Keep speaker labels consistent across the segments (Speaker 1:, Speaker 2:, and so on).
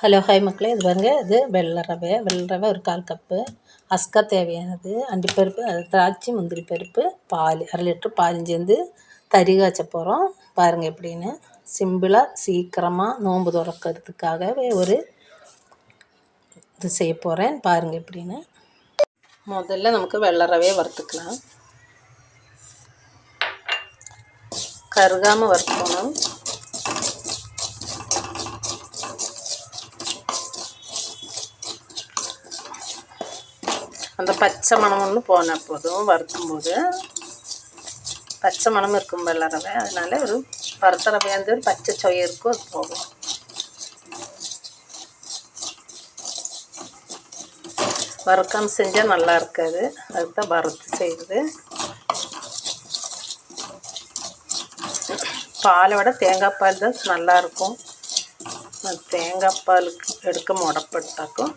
Speaker 1: Hello hi மக்களே, இது பாருங்க. இது வெள்ளை ரவை ஒரு 1/4 கப்பு. அஸ்கா தேவையானது அண்டிப்பருப்பு, திராட்சை, முந்திரி பருப்பு, பால் 1/2 லிட்டர் பாலும் சேர்ந்து தரி காய்ச்ச போகிறோம். பாருங்கள் எப்படின்னு. சிம்பிளாக சீக்கிரமாக நோன்பு துறக்கிறதுக்காகவே ஒரு இது செய்ய போகிறேன். பாருங்கள் எப்படின்னு. முதல்ல நமக்கு வெள்ளை ரவையை வறுத்துக்கலாம். கருகாமல் வறுக்கணும். அந்த பச்சை மணம் ஒன்று போனால் போதும். வறுக்கும்போது பச்சை மணம் இருக்கும் வெள்ளை ரவை, அதனால ஒரு வறுத்த ரவையாந்து ஒரு பச்சை சொய் இருக்கும், அது போகும். வறுக்காமல் செஞ்சால் நல்லா இருக்காது, அதுதான் வறுத்து செய்யுது. பாலை விட தேங்காய் பால் தான் நல்லாயிருக்கும். தேங்காய் பாலுக்கு எடுக்க முடப்பட்டாக்கும்.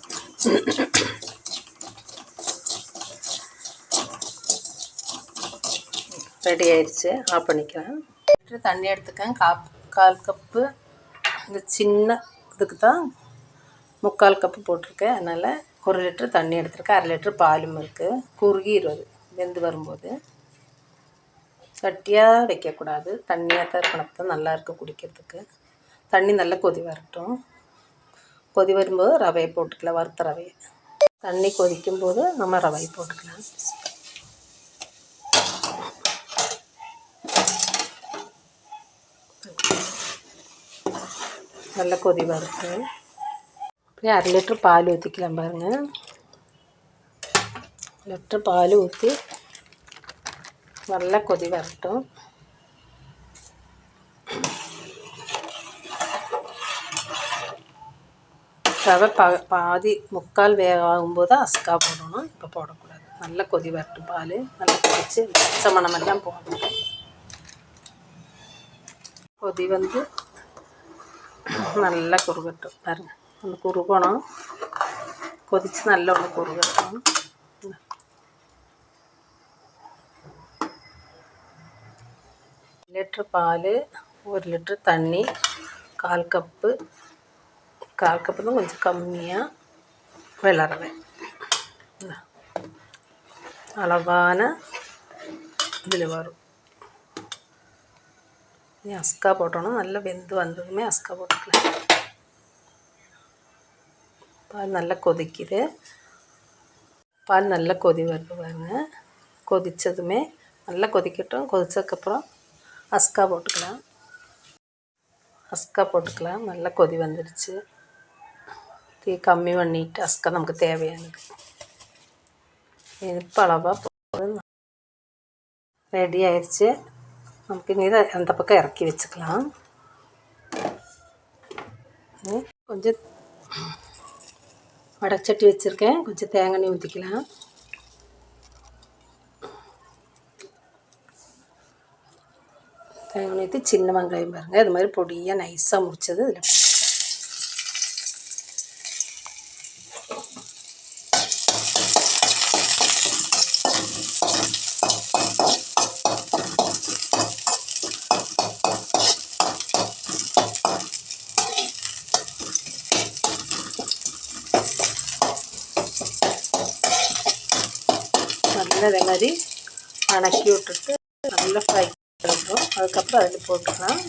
Speaker 1: ரெடி ஆயிடுச்சு, ஆஃப் பண்ணிக்கிறேன். தண்ணி எடுத்துக்கேன். 1/4 கப்பு. இந்த சின்ன இதுக்கு தான் 3/4 கப்பு போட்டிருக்கேன். அதனால் 1 லிட்டர் தண்ணி எடுத்துருக்கேன். 1/2 லிட்டர் பாலும் இருக்குது. குறுகிடுவது வெந்து வரும்போது. கட்டியாக வைக்கக்கூடாது, தண்ணியாக தான் இருக்கணும், தான் நல்லாயிருக்கு குடிக்கிறதுக்கு. தண்ணி நல்லா கொதி வரட்டும். கொதி வரும்போது ரவையை போட்டுக்கலாம், வறுத்த ரவையை. தண்ணி கொதிக்கும்போது நம்ம ரவையை போட்டுக்கலாம். நல்லா கொதி வரட்டும். அப்படியே 1/2 லிட்டர் பால் ஊற்றிக்கலாம். பாருங்கள், லிட்டர் பால் ஊற்றி நல்லா கொதி வரட்டும். ரவை பாதி 3/4 வேகாகும்போது அஸ்கா போடணும், இப்போ போடக்கூடாது. நல்லா கொதி வரட்டும். பால் நல்லா கொதிச்சு பச்சை மணமெல்லாம் போடணும். கொதி வந்து நல்லா குறுகட்டும். பாருங்கள், ஒன்று குறுகணும். கொதித்து நல்லா ஒன்று குறுகட்டும். லிட்டர் பால், 1 லிட்டர் தண்ணி, 1/4 கப்பு. 1/4 கப்பு தான் கொஞ்சம் கம்மியாக வெள்ளை ரவை. அளவான இதில் வரும். நீ அஸ்கா போட்டோன்னா நல்லா வெந்து வந்ததுமே அஸ்கா போட்டுக்கலாம். பால் நல்லா கொதிக்குது. பால் நல்லா கொதி வருது பாருங்க. கொதித்ததுமே நல்லா கொதிக்கட்டும். கொதித்ததுக்கப்புறம் அஸ்கா போட்டுக்கலாம். அஸ்கா போட்டுக்கலாம். நல்லா கொதி வந்துடுச்சு. தீ கம்மி பண்ணிவிட்டு அஸ்கா நமக்கு தேவையானது இனிப்பு அளவாக ரெடி ஆயிடுச்சு. நமக்கு இனி இதை அந்த பக்கம் இறக்கி வச்சுக்கலாம். கொஞ்சம் வடைச்சட்டி வச்சுருக்கேன், கொஞ்சம் தேங்காய் எண்ணெய் ஊற்றிக்கலாம். தேங்காய் எண்ணெய் ஊற்றி சின்ன வெங்காயம் பாருங்கள், இது மாதிரி பொடியாக நைஸாக முடிச்சது இதில் நல்லா இதே மாதிரி வணக்கி விட்டுட்டு நல்லா ஃப்ரை பண்ணிட்டோம். அதுக்கப்புறம் அதில் போட்டுக்கலாம்.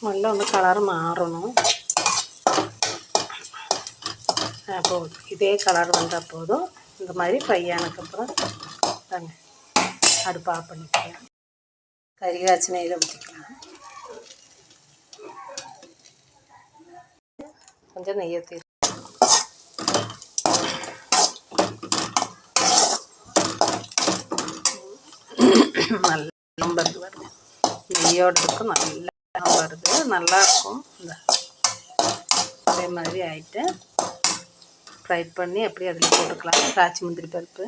Speaker 1: நல்லா ஒன்று கலர் மாறணும். போதும், இதே கலர் வந்தால் போதும். இந்த மாதிரி ஃப்ரை ஆனதுக்கப்புறம் தாங்க அடுப்பு ஆஃப் பண்ணிக்கலாம். கறி காய்ச்சி நெய்யில் ஊற்றிக்கலாம். கொஞ்சம் நெய் ஊற்றி நல்லா வருது வருது. நெய்யோடு இருக்கும், நல்லா வருது, நல்லாயிருக்கும். இந்த அதே மாதிரி ஆகிட்டு ஃப்ரை பண்ணி அப்படியே அதில் போட்டுக்கலாம். திராட்சை, முந்திரி பருப்பு,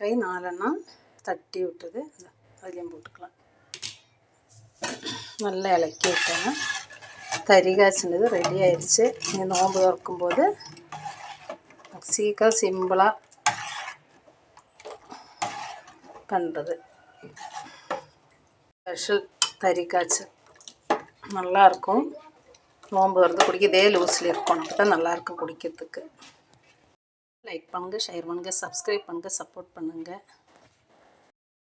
Speaker 1: கை 4 எண்ணம், தட்டி விட்டது அதுலேயும் போட்டுக்கலாம். நல்லா இலக்கி விட்டோன்னா தறி காய்ச்சினது ரெடி ஆயிடுச்சு. நீங்கள் நோன்பு திறக்கும்போது சீக்கிரம் சிம்பிளாக பண்ணுறது ஸ்பெஷல் தறி காய்ச்சல் நல்லாயிருக்கும். நோன்பு வரது குடிக்க இதே லூஸில் இருக்கணும். அப்போ தான் நல்லாயிருக்கும் குடிக்கிறதுக்கு. லைக் பண்ணுங்கள், ஷேர் பண்ணுங்கள், சப்ஸ்கிரைப் பண்ணுங்கள், சப்போர்ட் பண்ணுங்கள்.